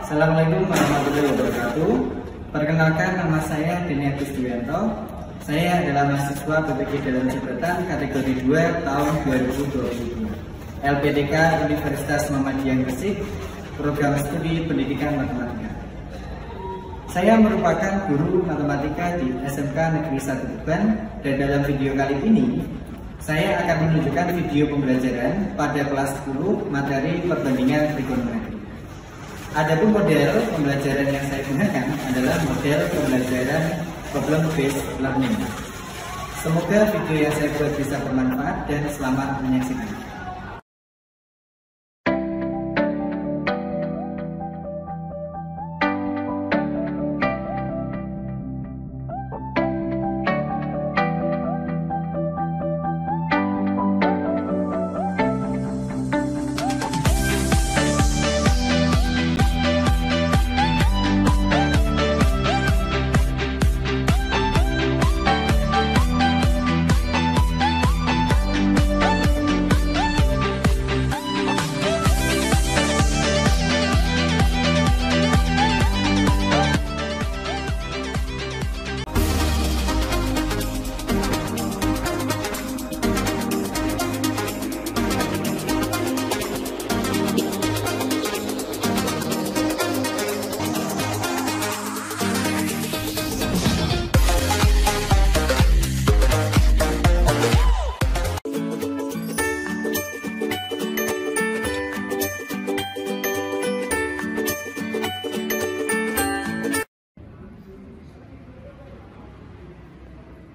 Assalamualaikum warahmatullahi wabarakatuh. Perkenalkan, nama saya Deni Agusdianto. Saya adalah mahasiswa BPK Dalam Jabatan kategori 2 tahun 2022. LPDK Universitas Muhammadiyah Gresik, program studi pendidikan matematika. Saya merupakan guru matematika di SMK Negeri 1 Tuban, dan dalam video kali ini saya akan menunjukkan video pembelajaran pada kelas 10 materi perbandingan trigonometri. Adapun model pembelajaran yang saya gunakan adalah model pembelajaran problem based learning. Semoga video yang saya buat bisa bermanfaat dan selamat menyaksikan.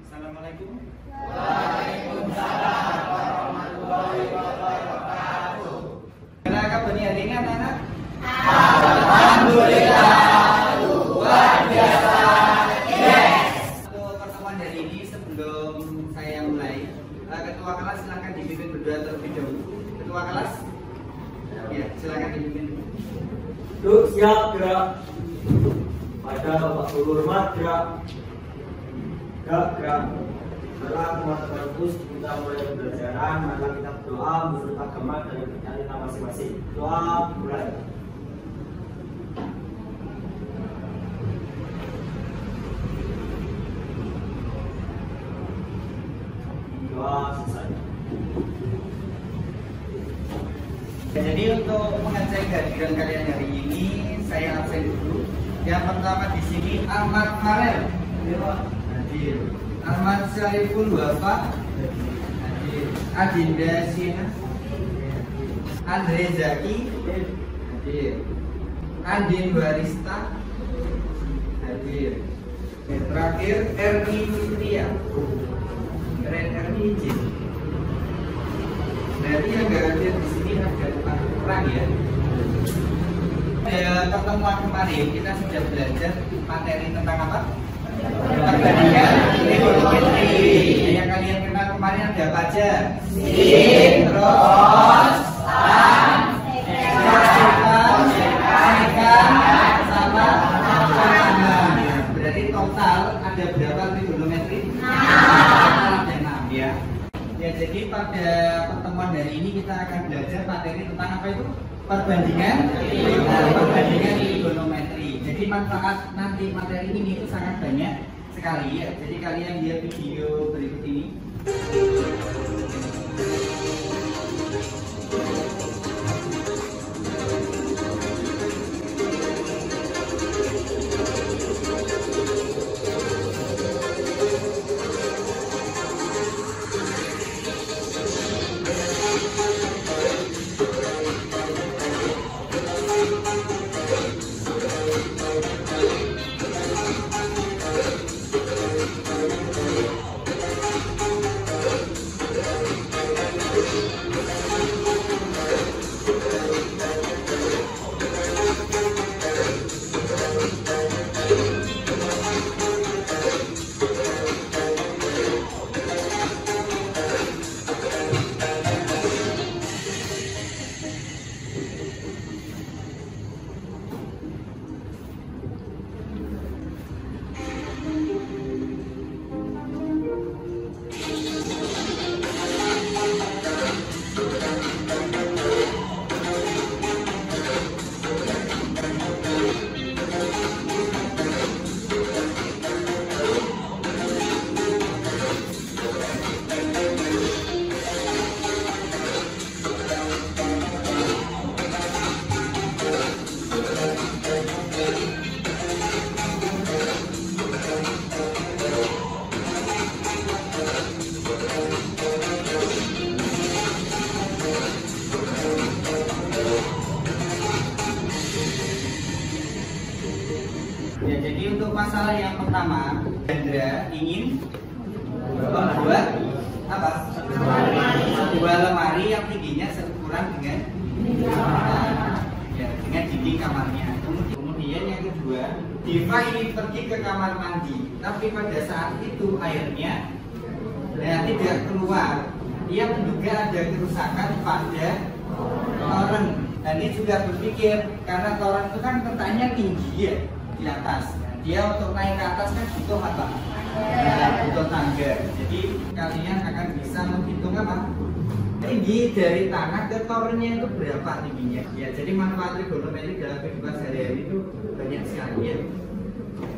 Assalamualaikum. Waalaikumsalam warahmatullahi wabarakatuh. Kenapa bunyi hari ini anak-anak? Alhamdulillah, luar biasa. Yes. Untuk pertemuan hari ini, sebelum saya mulai, ketua kelas silakan dipimpin berdoa terlebih dahulu. Ketua kelas, ya silakan dipimpin. Duduk siap, gerak. Pada Bapak Guru hormat, gerak. Gerak. Setelah teman-teman terus kita mulai pembelajaran, maka kita berdoa menurut agama dan kepercayaan kita masing-masing. Doa mulai. Doa selesai. Jadi untuk mengecek kehadiran kalian hari ini, saya absen dulu. Yang pertama di sini Ahmad Farel, hadir. Ahmad Syariful Wafa, hadir. Adinda Sina, Andre Zaki, hadir. Andin Barista, hadir. Terakhir Erni Fitria, keren Erni izin. Berarti yang nggak hadir di sini ada 4 orang ya. Pertemuan kemarin kita sudah belajar materi tentang apa? Perbandingan trigonometri. Yang kalian kenal kemarin ada apa aja? Sin, cos, tan, sekan, sama kanan. Berarti total ada berapa trigonometri? 6. Ada 6 ya. Ya, jadi pada pertemuan hari ini kita akan belajar materi tentang apa itu? Perbandingan trigonometri. Jadi manfaat nanti materi ini itu sangat banyak sekali ya. Jadi kalian lihat video berikut ini. untuk masalah yang pertama, Hendra ingin dua apa? Dua lemari yang tingginya seukuran dengan dengan dinding kamarnya. Kemudian yang kedua, Diva ini pergi ke kamar mandi, tapi pada saat itu airnya tidak keluar. Ia menduga ada kerusakan pada toren. Dan dia juga berpikir karena toren itu kan letaknya tinggi ya di atas. Dia untuk naik ke atas kan butuh apa? Butuh tangga. Jadi kalian akan bisa menghitung apa? Tinggi dari tanah ke torennya itu berapa tingginya? Ya, jadi manfaat trigonometri dalam kehidupan sehari-hari itu banyak sekali ya.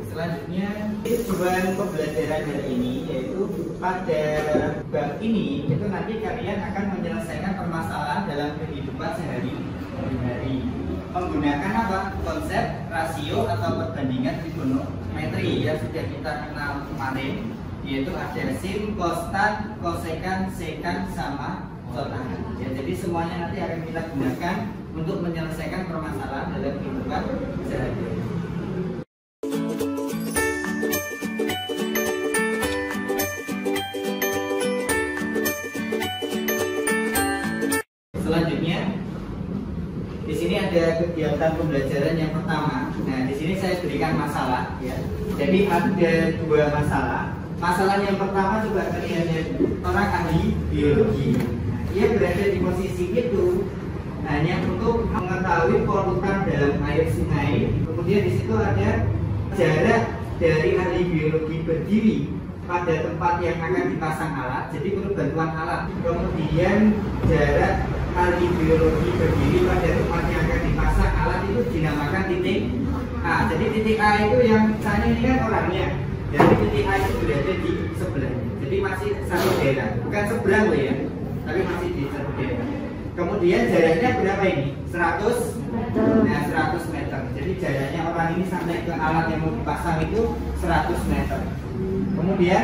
Selanjutnya, tujuan pembelajaran hari ini yaitu pada bab ini itu nanti kalian akan menyelesaikan permasalahan dalam kehidupan sehari-hari menggunakan apa? Konsep rasio atau perbandingan trigonometri yang sudah kita kenal kemarin, yaitu ada sin, kostan, kosekan, sekan, sama sotan. Ya, jadi semuanya nanti akan kita gunakan untuk menyelesaikan permasalahan dalam kehidupan sehari-hari. Selanjutnya, di sini ada kegiatan pembelajaran yang pertama. Nah, di sini saya berikan masalah, ya. Jadi ada dua masalah. Masalah yang pertama juga kalian lihat, orang ahli biologi. Ia berada di posisi itu hanya untuk mengetahui polutan dalam air sungai. Kemudian di situ ada jarak dari ahli biologi berdiri pada tempat yang akan dipasang alat, jadi perlu bantuan alat. Kemudian jarak ahli biologi berdiri pada tempat yang akan dipasang alat itu dinamakan titik A. Jadi titik A itu yang misalnya ini kan orangnya, jadi titik A itu berada di sebelah. Jadi masih satu daerah, bukan seberang loh ya, tapi masih di satu daerah. Kemudian jaraknya berapa ini? 100. Nah, 100 meter. Jadi jaraknya orang ini sampai ke alat yang mau dipasang itu 100 meter. Kemudian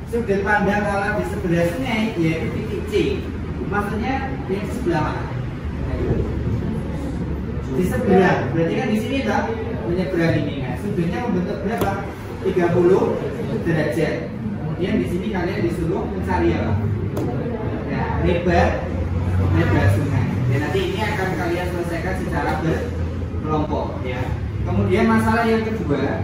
sudut pandang alat di sebelah sungai yaitu titik C. Maksudnya yang di sebelah mana? Di sebelah. Berarti kan di sini tak menyeberang ini. Nah, sudutnya membentuk berapa? 30 derajat. Kemudian di sini kalian disuruh mencari apa? Nah, lebar sungai. Dan nanti ini akan kalian selesaikan secara berkelompok ya. Kemudian masalah yang kedua.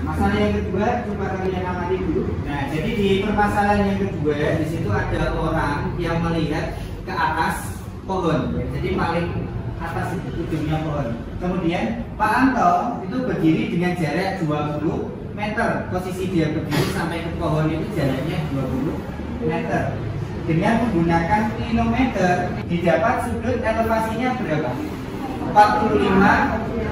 Masalah yang kedua coba kalian amati dulu. Nah, jadi di permasalahan yang kedua di situ ada orang yang melihat ke atas pohon. Jadi paling atas ujungnya pohon. Kemudian Pak Anto itu berdiri dengan jarak 20 meter. Posisi dia berdiri sampai ke pohon itu jaraknya 20 meter. Dengan menggunakan klinometer didapat sudut elevasinya berapa? 45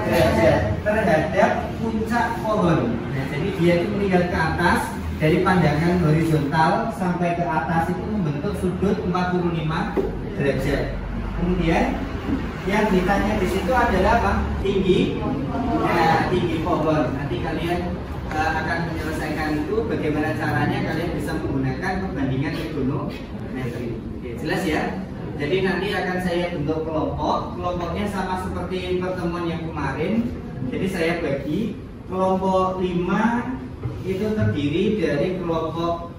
derajat terhadap puncak pohon. Nah, jadi dia itu melihat ke atas dari pandangan horizontal sampai ke atas itu membentuk sudut 45 derajat. Kemudian yang ditanya di situ adalah apa? Tinggi, ya, tinggi pohon. Nanti kalian akan menyelesaikan itu bagaimana caranya kalian bisa menggunakan perbandingan trigonometri. Oke, jelas ya? Jadi nanti akan saya bentuk kelompok. Kelompoknya sama seperti pertemuan yang kemarin. Jadi saya bagi kelompok 5 itu terdiri dari kelompok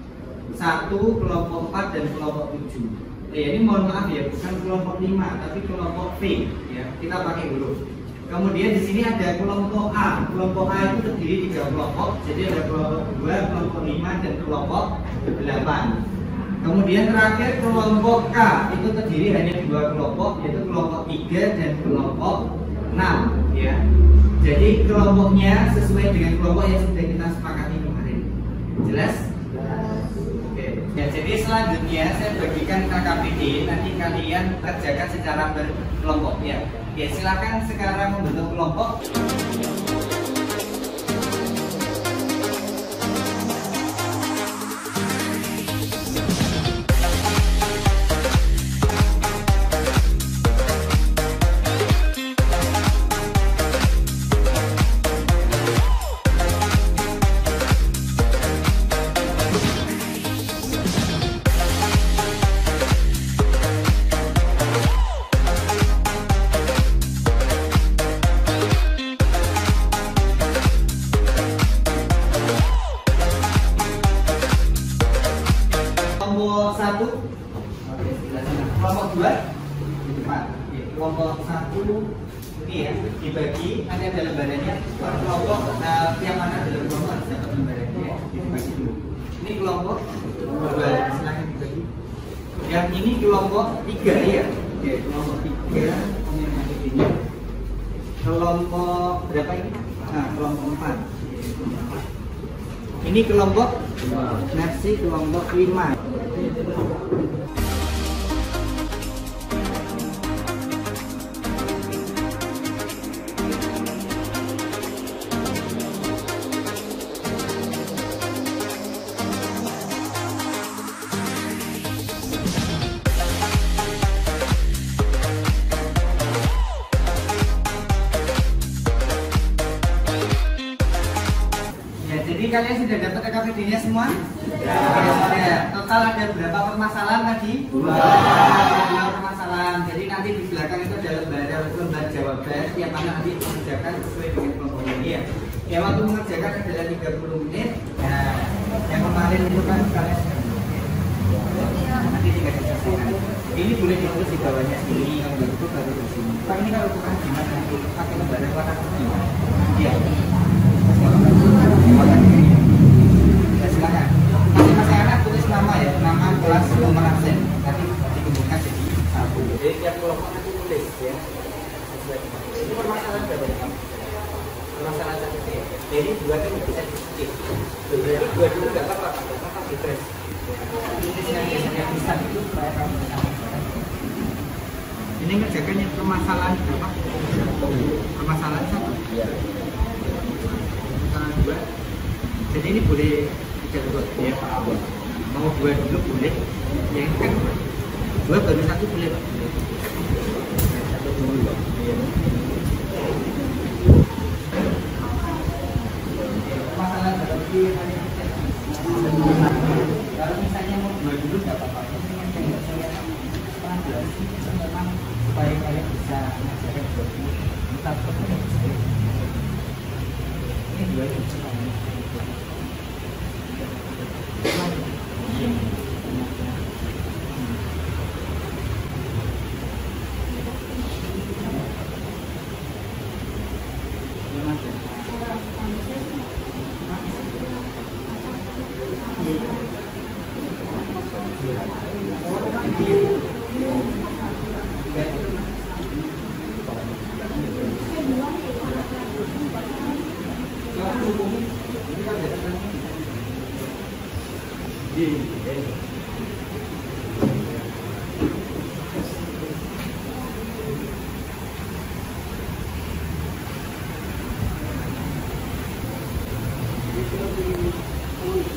1, kelompok 4 dan kelompok 7. Ini mohon maaf ya, bukan kelompok 5 tapi kelompok V ya. Kita pakai huruf. Kemudian di sini ada kelompok A. Kelompok A itu terdiri 3 kelompok. Jadi ada kelompok 2, kelompok 5 dan kelompok 8. Kemudian terakhir kelompok K itu terdiri hanya 2 kelompok, yaitu kelompok 3 dan kelompok 6 ya. Jadi kelompoknya sesuai dengan kelompok yang sudah kita sepakati kemarin. Jelas? Oke. Ya, jadi selanjutnya saya bagikan KKPD, nanti kalian kerjakan secara berkelompok ya. Oke, silakan sekarang membentuk kelompok. dibagi, nanti ada lembarannya per kelompok. Yang mana dalam kelompok harus dapat lembarannya, dibagi dulu. Ini kelompok 2, silahkan dibagi. Yang ini kelompok 3 ya. Oke, kelompok 3. Ini kelompok berapa ini? Nah, kelompok 4. Ini kelompok nasi kelompok 5. Jadi kalian sudah dapat KKPD-nya semua? Ya. Total ada berapa permasalahan tadi? 2 permasalahan. Jadi nanti di belakang itu ada lembar jawaban yang mana nanti mengerjakan sesuai dengan kelompok ini ya. Yang waktu mengerjakan adalah 30 menit. Nah, yang kemarin itu kan kalian nanti tinggal diselesaikan. Ini boleh ditulis di bawahnya sini, yang itu baru di sini. Pak ini kalau bukan gimana nanti pakai lembar warna putih. Iya. Ya silakan. Nanti masih anak tulis nama ya, nama kelas nomor absen. Nanti dikumpulkan jadi 1. Jadi tiap kelompok nanti tulis ya. Itu permasalahan berapa ya? Permasalahan 1 ya. Jadi 2 kan bisa dicicil. Jadi 2 dulu nggak apa-apa, apa di press. Ini yang biasanya bisa itu supaya kamu bisa. Ini ngerjakan yang permasalahan berapa? Permasalahan 1. Iya. 2. Jadi ini boleh dicatat ya Pak Abang. Mau 2 dulu boleh. Yang kan 2 baru 1 boleh Pak. 1 dulu Pak. Iya. Masalah berarti kalau misalnya mau 2 dulu nggak apa-apa. Ini yang saya pelajaran memang supaya kalian bisa mengajarkan 2 dulu. Kita ini 2 itu.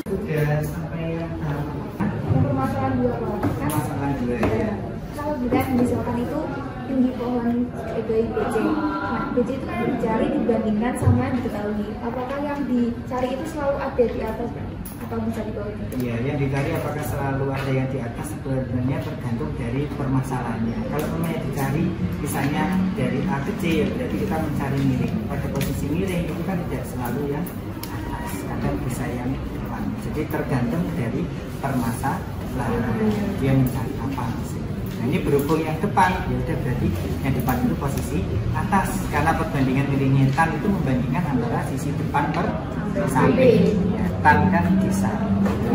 Sudah sampai yang permasalahan 2 Pak. permasalahan 2 ya. Kalau dilihat misalkan itu tinggi pohon dari BC. Nah, BC itu kan dicari dibandingkan sama yang diketahui. Apakah yang dicari itu selalu ada di atas atau bisa di bawah? Iya, yang dicari apakah selalu ada yang di atas sebenarnya tergantung dari permasalahannya. Kalau yang dicari misalnya dari A ke C, ya berarti kita mencari miring. Pada posisi miring itu kan tidak selalu yang atas, kadang bisa yang depan. Jadi tergantung dari permasalahan dia mencari apa. Nah, ini berhubung yang depan, ya udah berarti yang depan itu posisi atas karena perbandingan miringnya tan itu membandingkan antara sisi depan per samping. Ya, tan kan bisa.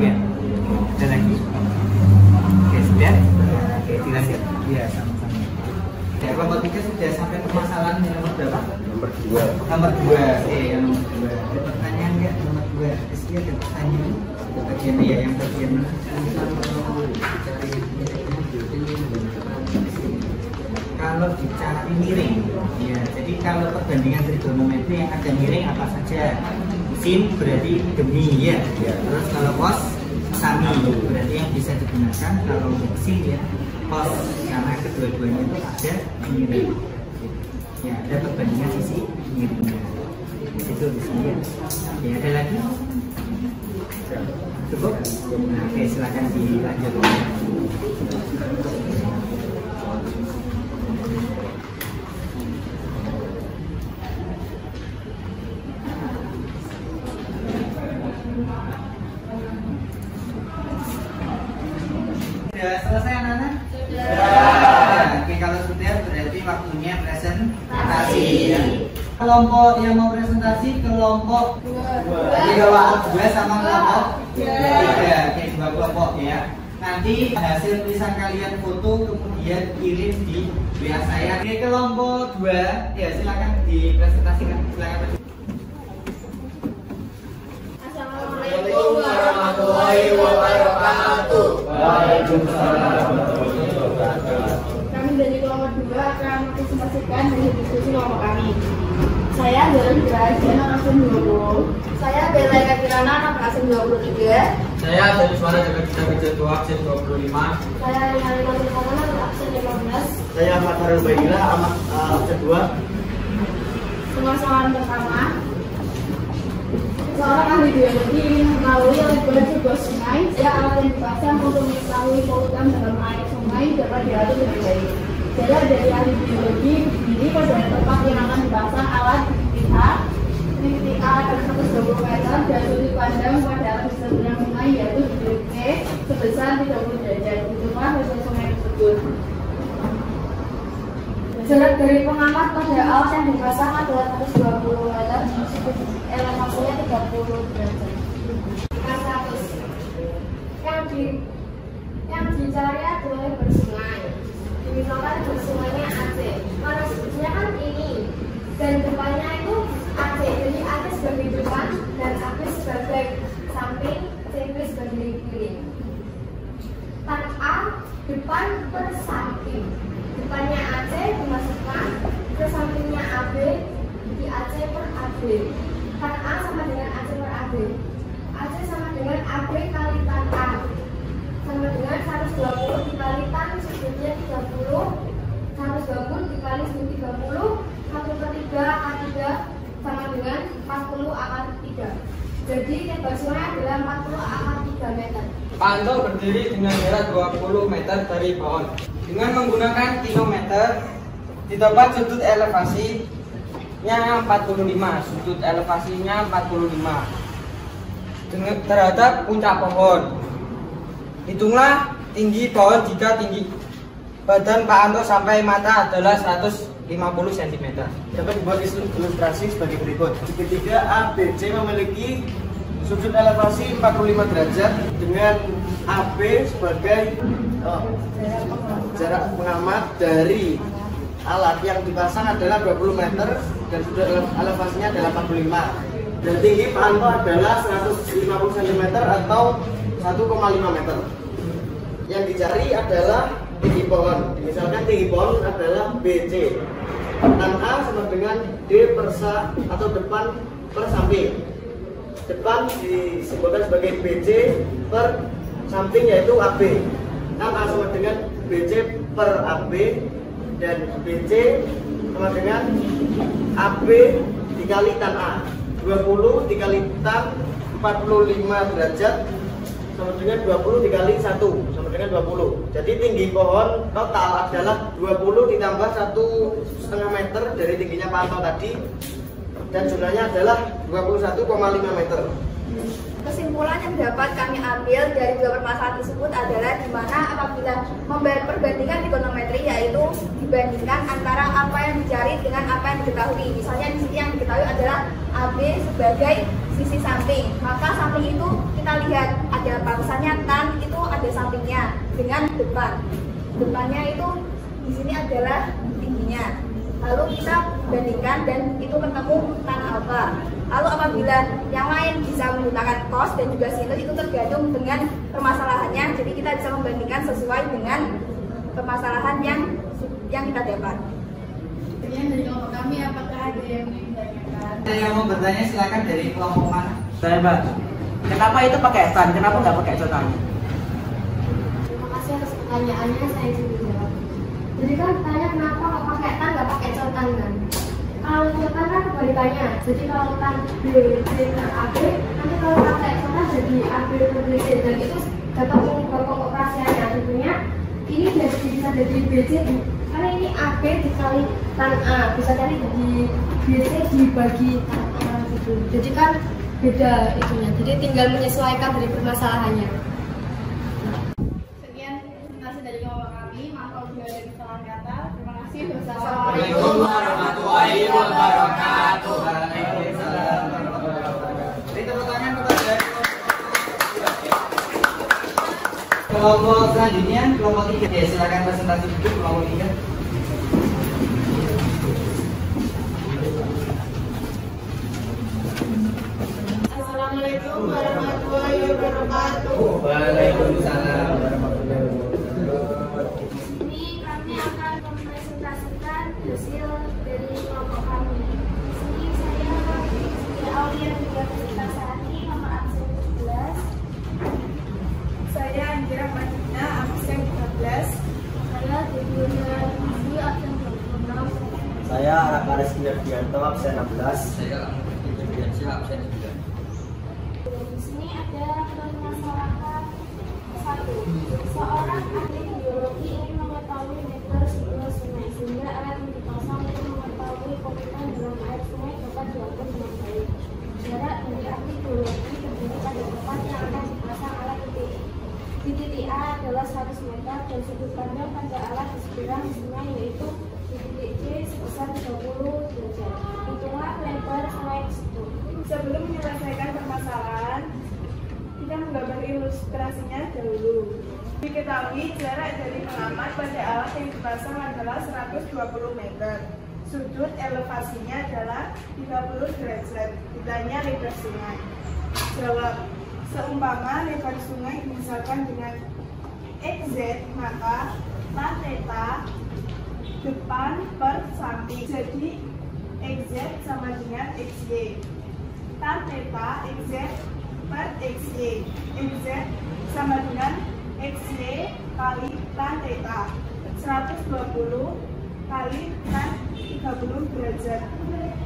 Ya. Ada lagi? Oke, sudah. Oke, dilanjut. Iya, sama-sama. Ya, kelompok 3 sudah sampai permasalahan yang nomor berapa? Nomor 2. Nomor 2. Yang nomor 2. Ada pertanyaan nggak? Nomor 2. Pasti ada pertanyaan. Bagian ya, yang bagian kalau dicari miring, ya. Jadi kalau perbandingan trigonometri yang ada miring apa saja? Sin berarti demi ya. Terus kalau cos sami berarti yang bisa digunakan kalau sin ya cos karena kedua-duanya itu ada miring. Ya ada perbandingan sisi miringnya. Di situ di sini ya. Ya ada lagi? Cukup? Nah, oke silakan dilanjut. Sudah selesai anak-anak? Sudah. Oke, kalau sudah berarti waktunya presentasi. Kelompok yang mau presentasi kelompok 2 sama kelompok 3, kayak 2 kelompok ya. Nanti hasil tulisan kalian foto kemudian kirim di WA saya. Oke, kelompok 2 ya silakan dipresentasikan. Silakan. Assalamualaikum warahmatullahi wabarakatuh. Waalaikumsalam warahmatullahi wabarakatuh. Kami dari kelompok 2 akan mempresentasikan hasil diskusi kelompok kami. Saya Bella Hidra, anak absen 20. Saya Bella Eka Kirana, anak absen 23. Saya dari Suara Jaga Kita Ketua absen 25. Saya Rina Lili Komona, anak absen 15. Saya Ahmad Harul Baila, anak absen 2. Pemasaran pertama, seorang ahli biologi ingin mengetahui lebar sebuah sungai. Alat yang dipasang untuk mengetahui polutan dalam air sungai dapat diatur dengan baik. Saya dari ahli biologi berdiri pada tempat yang akan dipasang alat di titik A adalah 120 meter dan sudut pandang pada alat di seberang sungai yaitu di titik C sebesar 30 derajat. Itulah hasil sungai tersebut. Jarak dari pengamat pada alat yang dipasang adalah 120 meter, elevasinya 30 derajat. Yang dicari adalah bersungai. Misalkan bersungainya AC, mana sebetulnya kan ini, dan depannya itu AC. Jadi AC sebagai depan dan AB sebagai samping, CB sebagai kiri. Tan A depan per samping. Depannya AC dimasukkan ke sampingnya AB di AC per AB. Tan A sama dengan AC per AB. AC sama dengan AB kali tan A sama dengan 120 dikali tan sudutnya 30, 120 dikali sudut 30, 1/3 akar 3 sama dengan 40 akar 3. Jadi lebar sungai adalah 40 akar 3 meter. Panto berdiri dengan jarak 20 meter dari pohon. Dengan menggunakan kilometer, di tempat sudut elevasinya 45, sudut elevasinya 45 dengan terhadap puncak pohon. Hitunglah tinggi pohon jika tinggi badan Pak Anto sampai mata adalah 150 cm. Dapat dibuat ilustrasi sebagai berikut. Segitiga ABC memiliki sudut elevasi 45 derajat dengan AB sebagai jarak pengamat dari alat yang dipasang adalah 20 meter dan sudut elevasinya adalah 45. Dan tinggi Pak Anto adalah 150 cm atau 1,5 meter. Yang dicari adalah tinggi pohon. Misalkan tinggi pohon adalah BC. Tan A sama dengan D per sa atau depan per samping. Depan disimbolkan sebagai BC per samping yaitu AB. Tan A sama dengan BC per AB dan BC sama dengan AB dikali tan A. 20 dikali tan 45 derajat sama dengan 20 dikali 1 sama dengan 20. Jadi tinggi pohon total adalah 20 ditambah 1,5 meter dari tingginya Pak Anto tadi, dan jumlahnya adalah 21,5 meter. Kesimpulan yang dapat kami ambil dari dua permasalahan tersebut adalah di mana apabila perbandingan trigonometri, yaitu dibandingkan antara apa yang dicari dengan apa yang diketahui. Misalnya di sini yang diketahui adalah AB sebagai sisi samping, maka samping itu kita lihat ada bangsannya tan itu ada sampingnya dengan depan. Depannya itu di sini adalah tingginya. Lalu kita bandingkan dan itu ketemu tan alfa. Lalu apabila yang lain bisa menggunakan cos dan juga sinus, itu tergantung dengan permasalahannya. Jadi kita bisa membandingkan sesuai dengan permasalahan yang kita dapat. Kemudian dari kelompok kami, apakah ada yang ingin ditanyakan? Ada yang mau bertanya silakan dari kelompok mana? Saya Mbak, kenapa itu pakai tan? Kenapa nggak pakai cotan? Terima kasih atas pertanyaannya, saya juga jawab. Jadi kan tanya kenapa kok pakai tan nggak pakai cotan kan? Kalau cotan kan kebalikannya. Jadi kalau tan B dengan AB, nanti kalau pakai cotan jadi AB per BC, dan itu dapat mengubah pokok rasianya. Tentunya ini bisa jadi BC karena ini AB dikali tan A, bisa jadi BC dibagi tan A gitu. Jadi kan beda itunya. Jadi tinggal menyesuaikan dari permasalahannya. Sekian presentasi dari kelompok kami. Maaf kalau ada kesalahan kata. Terima kasih. Wassalamualaikum warahmatullahi wabarakatuh. Kelompok selanjutnya, kelompok 3. Ya, silakan presentasi dulu kelompok 3. Assalamualaikum warahmatullahi wabarakatuh. Waalaikumsalam warahmatullahi wabarakatuh. Ini kami akan mempresentasikan hasil dari kelompok kami. Di sini saya Aulia Dia Presentasi nomor absen 17. Saya Andira Madina, absen 13. Saya Debunya Rizky absen 26. Saya Arakaris Kinardianto, absen 16. Saya absen 9. Di sini ada permasalahan 1. Seorang ahli biologi ingin mengetahui meter sebelah sungai sehingga alat yang dipasang untuk mengetahui kometan dalam air sungai dapat diatur dengan baik. Jarak dari ahli biologi berdiri pada tempat yang akan dipasang alat titik. Di titik A adalah 100 meter dan sudut pandang pada alat di seberang sungai yaitu di titik C sebesar 30 derajat. Hitunglah lebar sungai tersebut. Sebelum menyelesaikan permasalahan, kita menggambar ilustrasinya dahulu. Diketahui jarak dari pengamat pada alat yang dipasang adalah 120 meter. Sudut elevasinya adalah 30 derajat. Ditanya lebar sungai. Jawab, seumpama lebar sungai misalkan dengan XZ, maka tan theta depan per samping. Jadi XZ sama dengan XY. Tan theta XZ per XY. XZ sama dengan XY kali tan theta. 120 kali tan 30 derajat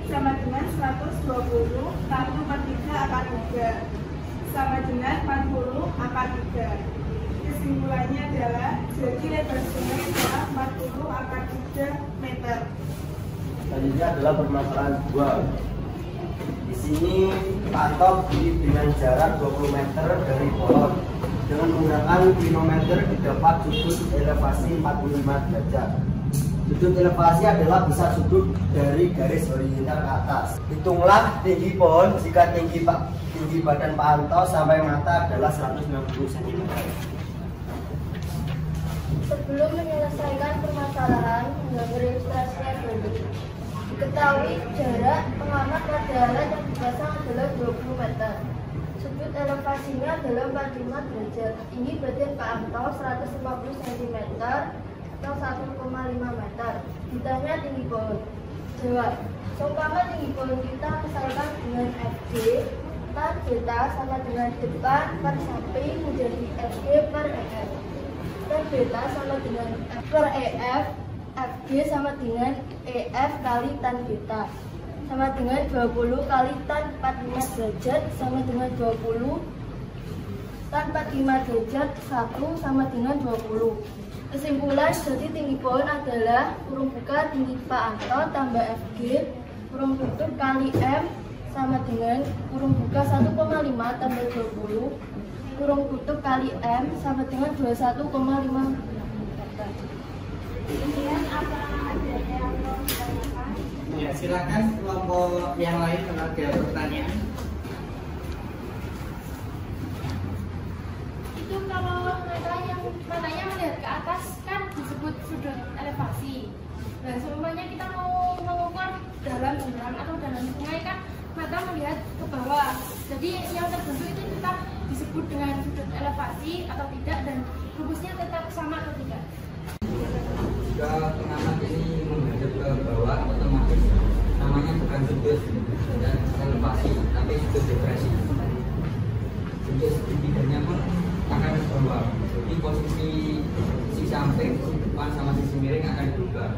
sama dengan 120 1 per 3 akar 3 sama dengan 40 akar 3. Kesimpulannya adalah jadi lebar sungai adalah 40 akar 3 meter. Selanjutnya adalah permasalahan 2. Di sini patok dengan jarak 20 meter dari pohon. Dengan menggunakan manometer didapat sudut elevasi 45 derajat. Sudut elevasi adalah besar sudut dari garis horizontal ke atas. Hitunglah tinggi pohon jika tinggi badan pantau sampai mata adalah 190 cm. Sebelum menyelesaikan permasalahan, menggambar ilustrasinya dulu. Diketahui jarak pengamat pada alat yang dipasang adalah 20 meter. Sudut elevasinya adalah 45 derajat. Tinggi badan pantau 150 cm atau 1,5 meter. Ditanya tinggi pohon. Jawab, seumpama tinggi pohon kita misalkan dengan FG, tan theta sama dengan depan per samping menjadi FG per EF. Dan beta sama dengan F per EF, FG sama dengan EF kali tan beta sama dengan 20 kali tan 45 derajat sama dengan 20 tan 45 derajat 1 sama dengan 20. Kesimpulan, jadi tinggi pohon adalah kurung buka tinggi pantau tambah FG kurung tutup kali M sama dengan kurung buka 1,5 tambah 20 kurung tutup kali M sama dengan 21,5 meter. Kemudian apa ada yang mau ditanyakan? Ya, silakan kelompok yang lain kalau ada pertanyaan. Itu kalau mereka yang matanya melihat ke atas kan disebut sudut elevasi. Nah, semuanya kita mau mengukur dalam jurang atau dalam sungai kan mata melihat ke bawah. Jadi yang terbentuk itu tetap disebut dengan sudut elevasi atau tidak dan rumusnya tetap sama atau tidak. Jika pengamat ini menghadap ke bawah, otomatis namanya bukan sudut dan elevasi, tapi sudut depresi. Sudut segitiganya pun akan ke bawah. Jadi posisi sisi samping, depan sama sisi miring akan berubah.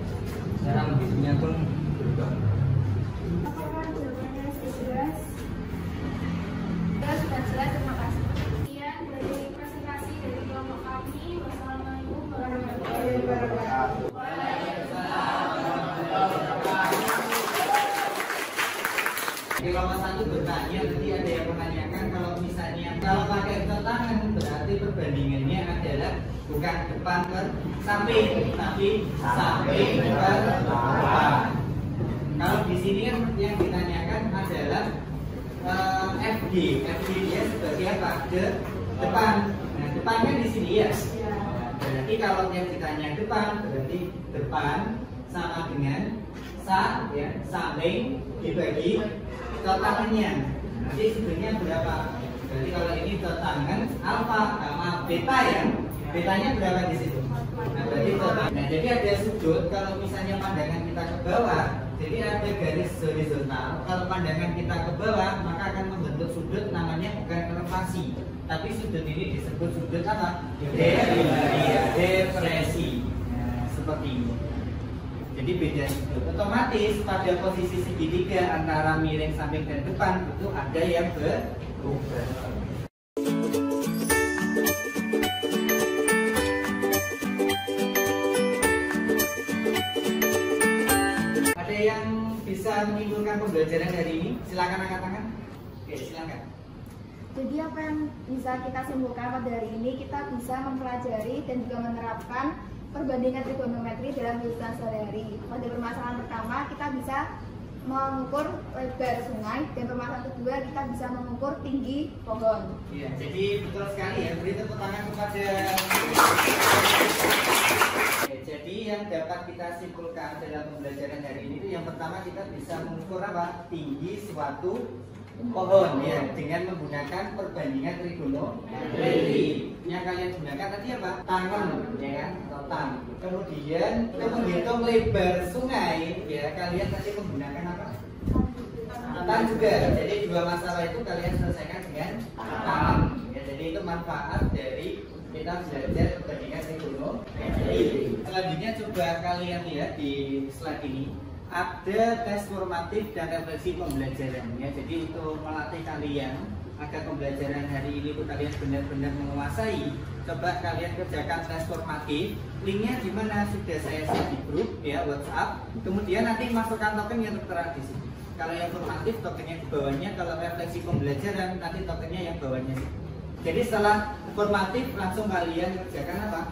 Cara menghitungnya pun berubah. Apakah jawabannya sudah jelas? Sudah jelas, terima kasih. Sekian dari presentasi dari kelompok kami. Wassalamualaikum warahmatullahi wabarakatuh. Kelompok 1 bertanya, tadi ada yang menanyakan kalau misalnya kalau pakai tangan berarti perbandingannya adalah bukan depan ke samping, tapi samping ke depan. Kalau di sini kan yang ditanyakan adalah FG dia sebagai apa? Ke depan. Nah, depan kan di sini ya. Berarti kalau yang ditanya depan, berarti depan sama dengan ya, samping dibagi totalnya. Nanti sebenarnya berapa? Berarti kalau ini totangan alfa sama beta ya. Betanya berapa di situ? Nah, berarti total. Nah, jadi ada sudut kalau misalnya pandangan kita ke bawah, jadi ada garis horizontal. Kalau pandangan kita ke bawah, maka akan membentuk sudut namanya bukan elevasi, tapi sudut ini disebut sudut apa? Depresi. Nah, seperti ini. Jadi beda sudut. Otomatis pada posisi segitiga antara miring samping dan depan itu ada yang berubah. Ada yang bisa menyimpulkan pembelajaran hari ini? Silakan angkat tangan. Oke, silakan. Jadi apa yang bisa kita simpulkan pada hari ini, kita bisa mempelajari dan juga menerapkan perbandingan trigonometri dalam kehidupan sehari-hari. Pada permasalahan pertama, kita bisa mengukur lebar sungai, dan permasalahan kedua kita bisa mengukur tinggi pohon. Iya, jadi betul sekali ya. Beri tepuk tangan kepada. Oke, jadi yang dapat kita simpulkan dalam pembelajaran hari ini itu yang pertama kita bisa mengukur apa? Tinggi suatu pohon ya dengan menggunakan perbandingan trigonometri. Yang kalian gunakan tadi apa? Tangan ya kan, atau tang. Kemudian untuk menghitung lebar sungai ya kalian tadi menggunakan apa? Tang juga. Jadi dua masalah itu kalian selesaikan dengan tang. Ya, jadi itu manfaat dari kita belajar perbandingan trigonometri. Selanjutnya coba kalian lihat di slide ini. Ada tes formatif dan refleksi pembelajaran ya. Jadi untuk melatih kalian agar pembelajaran hari ini itu kalian benar-benar menguasai, coba kalian kerjakan tes formatif. Linknya di mana sudah saya share di grup ya WhatsApp. Kemudian nanti masukkan token yang tertera di sini. Kalau yang formatif tokennya di bawahnya, kalau refleksi pembelajaran nanti tokennya yang bawahnya. Jadi setelah formatif langsung kalian kerjakan apa?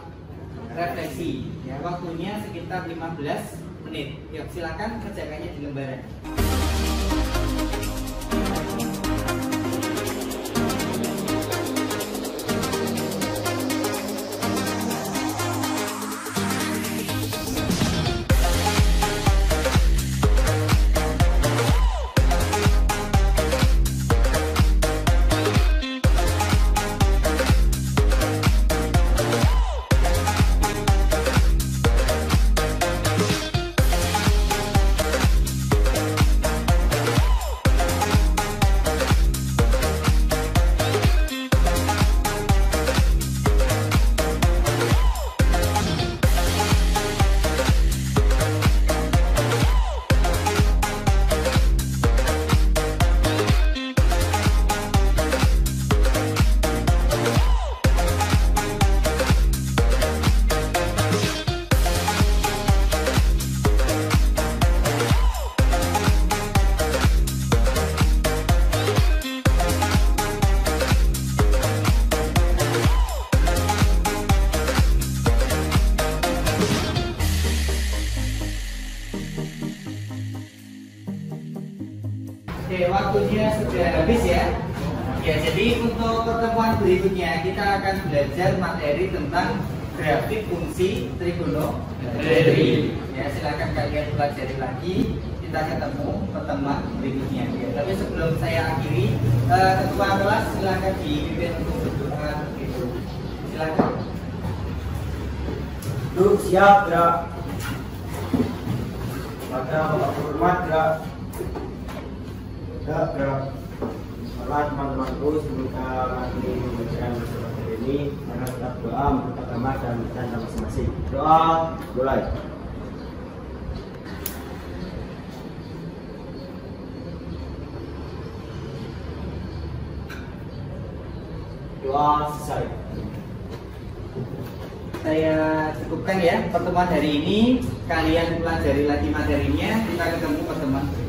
Refleksi. Ya, waktunya sekitar 15 menit. Yuk, silakan kerjakannya di lembaran. Oke, waktunya sudah habis ya. Ya, jadi untuk pertemuan berikutnya kita akan belajar materi tentang grafik fungsi trigonometri. Ya, silakan kalian pelajari lagi. Kita ketemu pertemuan berikutnya. Ya, tapi sebelum saya akhiri, ketua kelas silakan dipimpin untuk berdoa. Gitu. Silakan. Duduk siap ya. Pada hormat ya. Ya. Setelah teman-temanku semoga nanti memberikan seperti ini karena tetap doa menurut agama dan tanda masing-masing. Doa mulai. Doa selesai. Saya cukupkan ya pertemuan hari ini. Kalian pelajari lagi materinya. Kita ketemu pertemuan berikutnya.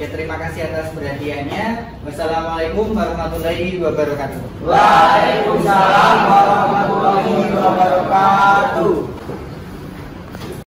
Oke, terima kasih atas perhatiannya. Wassalamualaikum warahmatullahi wabarakatuh. Waalaikumsalam warahmatullahi wabarakatuh.